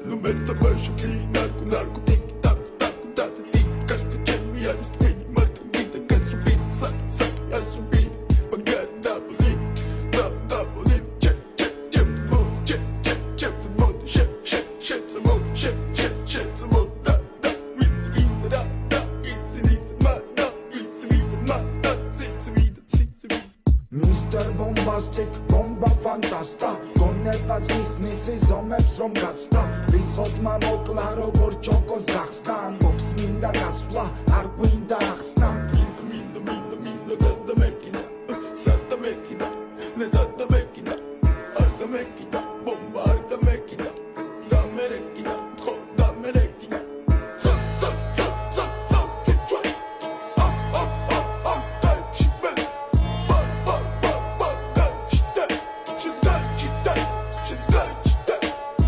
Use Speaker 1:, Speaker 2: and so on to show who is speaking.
Speaker 1: Nu meta baixo que narco narco tic tac tac tac tic tac que me arrastei mata vida que subir sac sac a subir pagar double check check check check the mode shit the mode shit the mode da it's in da it's in it ma da it's in it ma da it's in it
Speaker 2: Mr. Bombastic, bomba fantasta გონებას მიხნის ზომებს რომ გაცდა რიხოდმა მოკლა როგორ ჩოკოს გახსნა ამბობს მინდა გასვლა არ გვინდა ახსნა